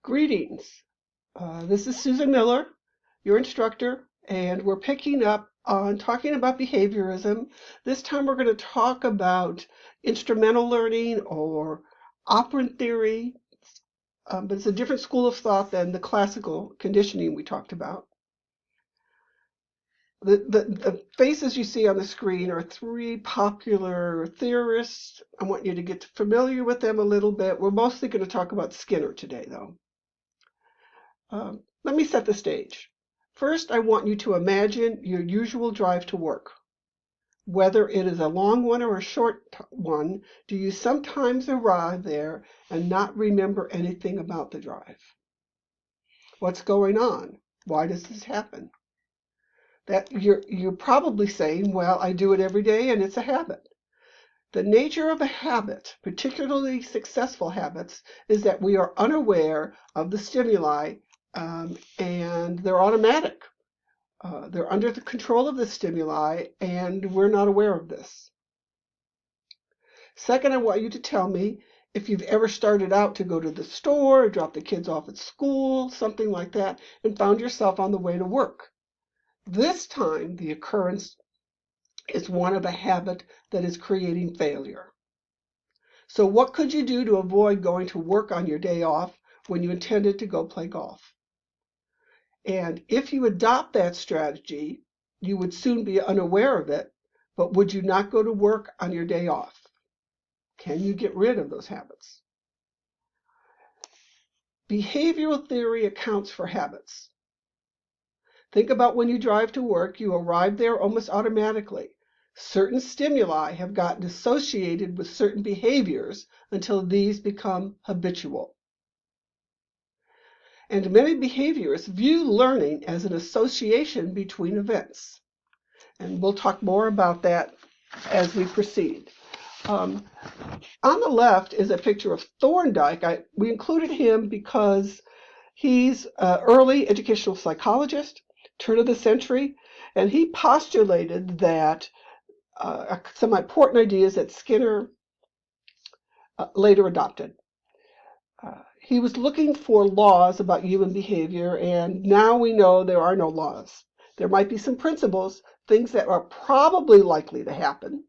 Greetings. This is Susan Miller, your instructor, and we're picking up on talking about behaviorism. This time we're going to talk about instrumental learning or operant theory, but it's a different school of thought than the classical conditioning we talked about. The faces you see on the screen are three popular theorists. I want you to get familiar with them a little bit. We're mostly going to talk about Skinner today, though. Let me set the stage. First, I want you to imagine your usual drive to work. Whether it is a long one or a short one, do you sometimes arrive there and not remember anything about the drive? What's going on? Why does this happen? That you're probably saying, well, I do it every day and it's a habit. The nature of a habit, particularly successful habits, is that we are unaware of the stimuli and they're automatic. They're under the control of the stimuli and we're not aware of this. Second, I want you to tell me if you've ever started out to go to the store, or drop the kids off at school, something like that, and found yourself on the way to work. This time, the occurrence is one of a habit that is creating failure. So what could you do to avoid going to work on your day off when you intended to go play golf? And if you adopt that strategy, you would soon be unaware of it, but would you not go to work on your day off? Can you get rid of those habits? Behavioral theory accounts for habits. Think about when you drive to work, you arrive there almost automatically. Certain stimuli have gotten associated with certain behaviors until these become habitual. And many behaviorists view learning as an association between events. And we'll talk more about that as we proceed. On the left is a picture of Thorndike. We included him because he's an early educational psychologist, turn of the century, and he postulated that some important ideas that Skinner later adopted. He was looking for laws about human behavior, and now we know there are no laws. There might be some principles, things that are probably likely to happen,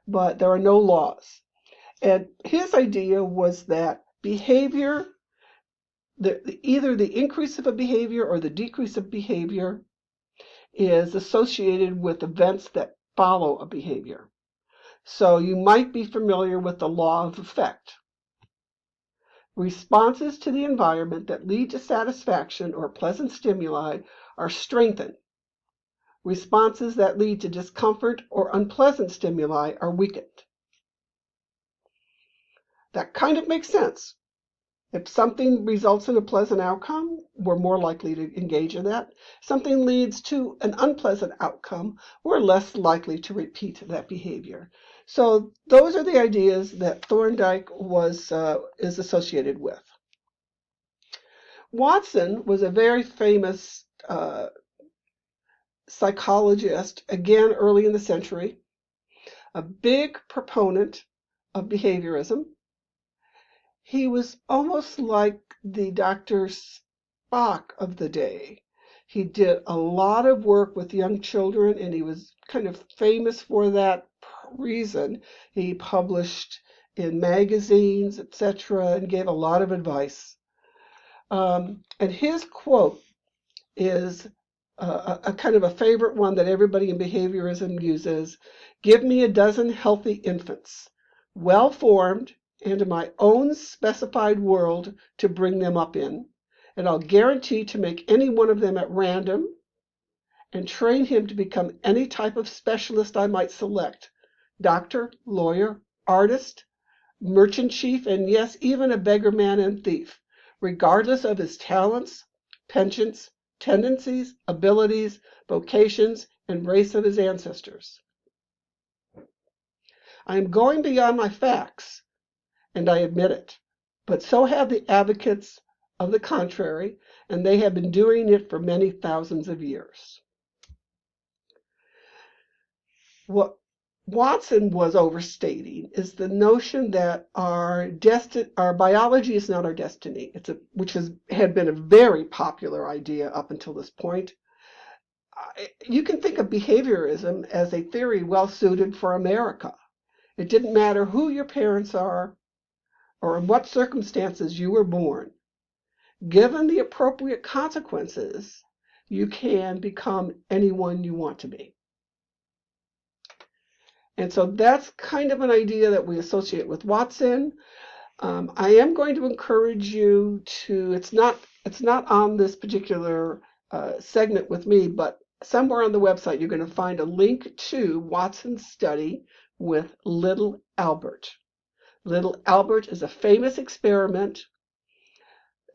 but there are no laws. And his idea was that behavior, either the increase of a behavior or the decrease of behavior, is associated with events that follow a behavior. So you might be familiar with the law of effect. Responses to the environment that lead to satisfaction or pleasant stimuli are strengthened. Responses that lead to discomfort or unpleasant stimuli are weakened. That kind of makes sense. If something results in a pleasant outcome, we're more likely to engage in that. Something leads to an unpleasant outcome, we're less likely to repeat that behavior. So those are the ideas that Thorndike is associated with. Watson was a very famous psychologist, again early in the century, a big proponent of behaviorism. He was almost like the Dr. Spock of the day. He did a lot of work with young children, and he was kind of famous for that reason. He published in magazines, etc., and gave a lot of advice. And his quote is a kind of a favorite one that everybody in behaviorism uses. Give me a dozen healthy infants, well-formed, and my own specified world to bring them up in, and I'll guarantee to make any one of them at random and train him to become any type of specialist I might select: doctor, lawyer, artist, merchant chief, and yes, even a beggar man and thief, regardless of his talents, penchants, tendencies, abilities, vocations, and race of his ancestors. I am going beyond my facts, and I admit it, but so have the advocates of the contrary, and they have been doing it for many thousands of years. Watson was overstating is the notion that our biology is not our destiny. Which had been a very popular idea up until this point. You can think of behaviorism as a theory well suited for America. It didn't matter who your parents are or in what circumstances you were born. Given the appropriate consequences, you can become anyone you want to be. And so that's kind of an idea that we associate with Watson. I am going to encourage you to, it's not on this particular segment with me, but somewhere on the website you're going to find a link to Watson's study with little Albert. Little Albert is a famous experiment,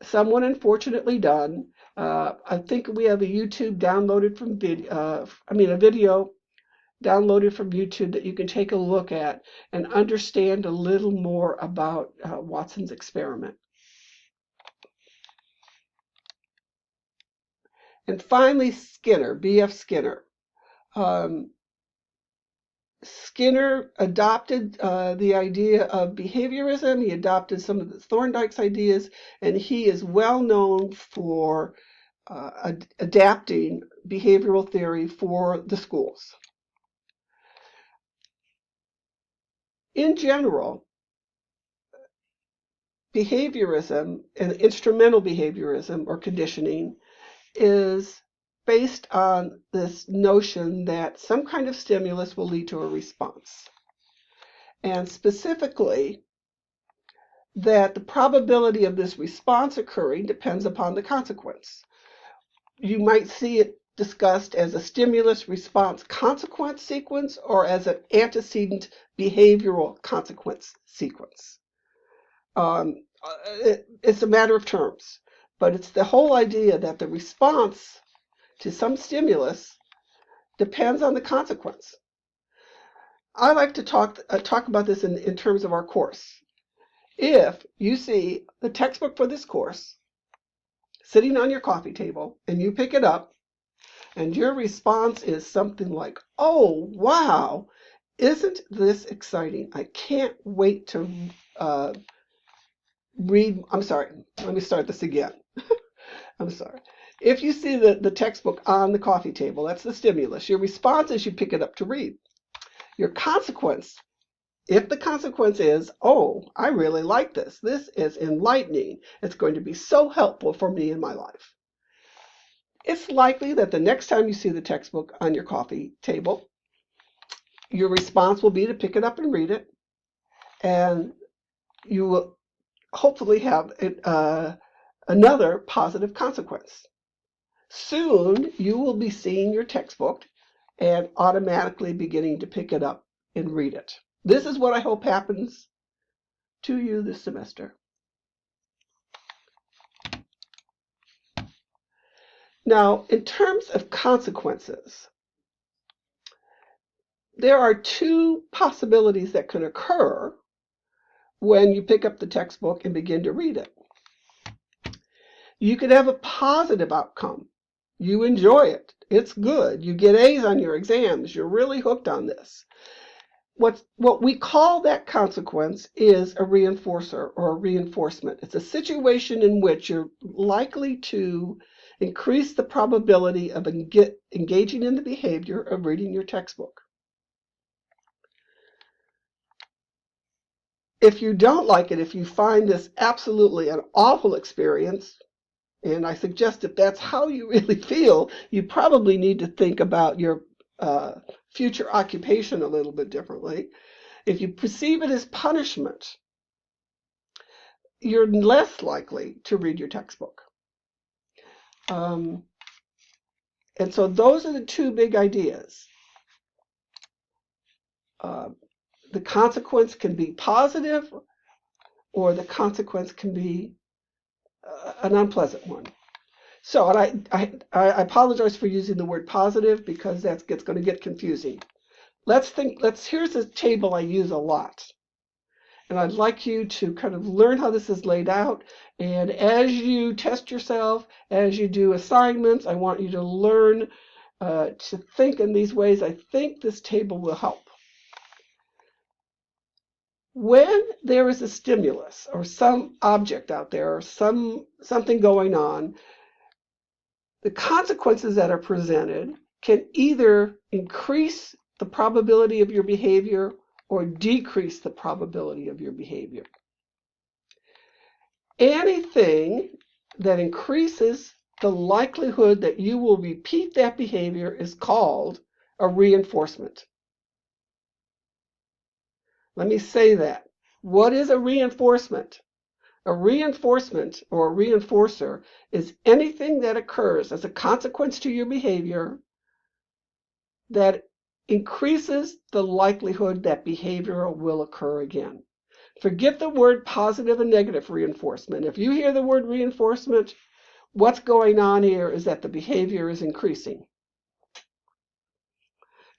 somewhat unfortunately done. I think we have a YouTube downloaded from a video downloaded from YouTube that you can take a look at and understand a little more about Watson's experiment. And finally, Skinner, B.F. Skinner. Skinner adopted the idea of behaviorism. He adopted some of the Thorndike's ideas, and he is well known for adapting behavioral theory for the schools. In general, behaviorism and instrumental behaviorism or conditioning is based on this notion that some kind of stimulus will lead to a response. And specifically, that the probability of this response occurring depends upon the consequence. You might see it discussed as a stimulus response consequence sequence or as an antecedent behavioral consequence sequence. It's a matter of terms, but it's the whole idea that the response to some stimulus depends on the consequence. I like to talk about this in terms of our course. If you see the textbook for this course sitting on your coffee table and you pick it up and your response is something like, "Oh, wow, isn't this exciting? I can't wait to read." I'm sorry, let me start this again. I'm sorry. If you see the textbook on the coffee table, that's the stimulus. Your response is you pick it up to read. Your consequence, if the consequence is, "Oh, I really like this. This is enlightening. It's going to be so helpful for me in my life." It's likely that the next time you see the textbook on your coffee table, your response will be to pick it up and read it, and you will hopefully have another positive consequence. Soon you will be seeing your textbook and automatically beginning to pick it up and read it. This is what I hope happens to you this semester. Now, in terms of consequences, there are two possibilities that can occur when you pick up the textbook and begin to read it. You could have a positive outcome. You enjoy it. It's good. You get A's on your exams. You're really hooked on this. What we call that consequence is a reinforcer or a reinforcement. It's a situation in which you're likely to increase the probability of engaging in the behavior of reading your textbook. If you don't like it, if you find this absolutely an awful experience, and I suggest if that's how you really feel, you probably need to think about your future occupation a little bit differently. If you perceive it as punishment, you're less likely to read your textbook. And so those are the two big ideas. The consequence can be positive, or the consequence can be an unpleasant one. So, and I apologize for using the word positive because it's going to get confusing. Here's a table I use a lot. And I'd like you to kind of learn how this is laid out. And as you test yourself, as you do assignments, I want you to learn to think in these ways. I think this table will help. When there is a stimulus or some object out there or something going on, the consequences that are presented can either increase the probability of your behavior or decrease the probability of your behavior. Anything that increases the likelihood that you will repeat that behavior is called a reinforcement. Let me say that. What is a reinforcement? A reinforcement or a reinforcer is anything that occurs as a consequence to your behavior that increases the likelihood that behavior will occur again. Forget the word positive and negative reinforcement. If you hear the word reinforcement, what's going on here is that the behavior is increasing.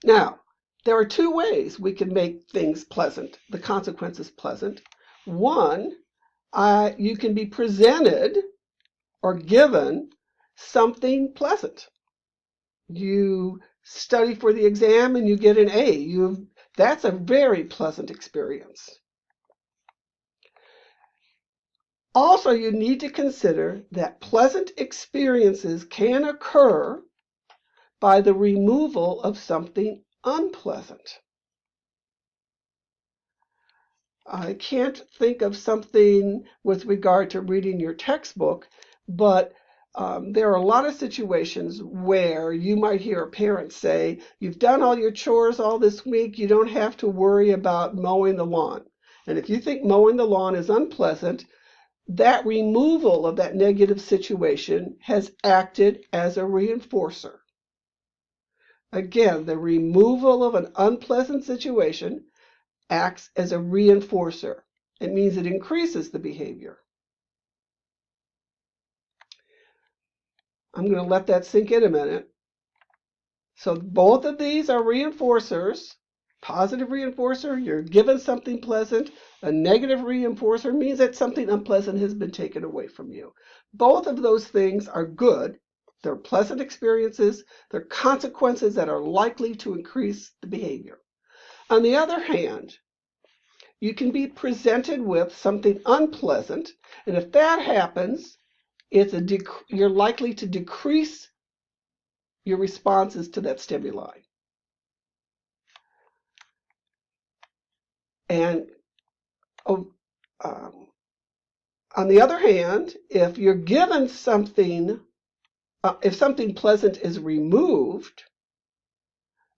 Now, there are two ways we can make things pleasant, the consequences pleasant. One, you can be presented or given something pleasant. You study for the exam and you get an A. That's a very pleasant experience. Also, you need to consider that pleasant experiences can occur by the removal of something unpleasant. I can't think of something with regard to reading your textbook, but there are a lot of situations where you might hear a parent say, you've done all your chores all this week, you don't have to worry about mowing the lawn. And if you think mowing the lawn is unpleasant, that removal of that negative situation has acted as a reinforcer. Again, the removal of an unpleasant situation acts as a reinforcer. It means it increases the behavior. I'm going to let that sink in a minute. So both of these are reinforcers. Positive reinforcer, you're given something pleasant. A negative reinforcer means that something unpleasant has been taken away from you. Both of those things are good. They're pleasant experiences. They're consequences that are likely to increase the behavior. On the other hand, you can be presented with something unpleasant, and if that happens, you're likely to decrease your responses to that stimuli. And on the other hand, if you're given something, if something pleasant is removed,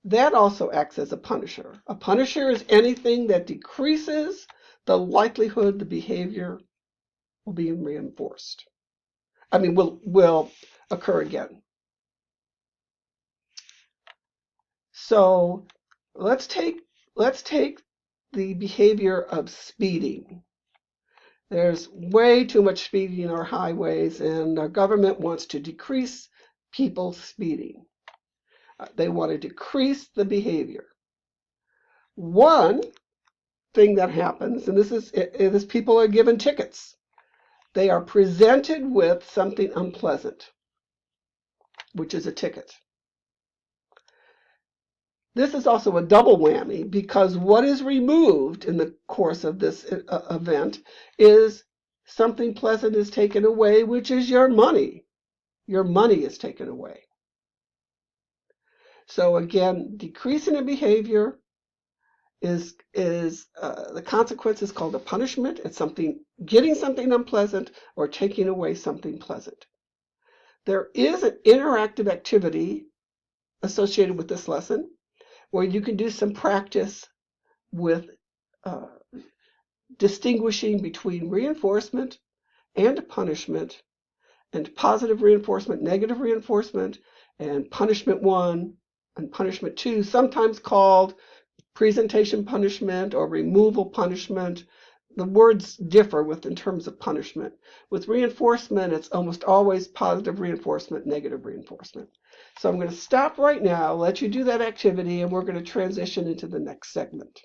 that also acts as a punisher. A punisher is anything that decreases the likelihood the behavior will be reinforced. Will occur again. So let's take the behavior of speeding. There's way too much speeding on our highways, and our government wants to decrease people speeding. They want to decrease the behavior. One thing that happens, and this is people are given tickets. They are presented with something unpleasant, which is a ticket. This is also a double whammy because what is removed in the course of this event is something pleasant is taken away, which is your money. Your money is taken away. So again, decreasing a behavior is the consequence is called a punishment. It's getting something unpleasant or taking away something pleasant. There is an interactive activity associated with this lesson where you can do some practice with distinguishing between reinforcement and punishment, and positive reinforcement, negative reinforcement, and punishment 1 and punishment 2, sometimes called presentation punishment or removal punishment. The words differ in terms of punishment. With reinforcement, it's almost always positive reinforcement, negative reinforcement. So I'm going to stop right now, let you do that activity, and we're going to transition into the next segment.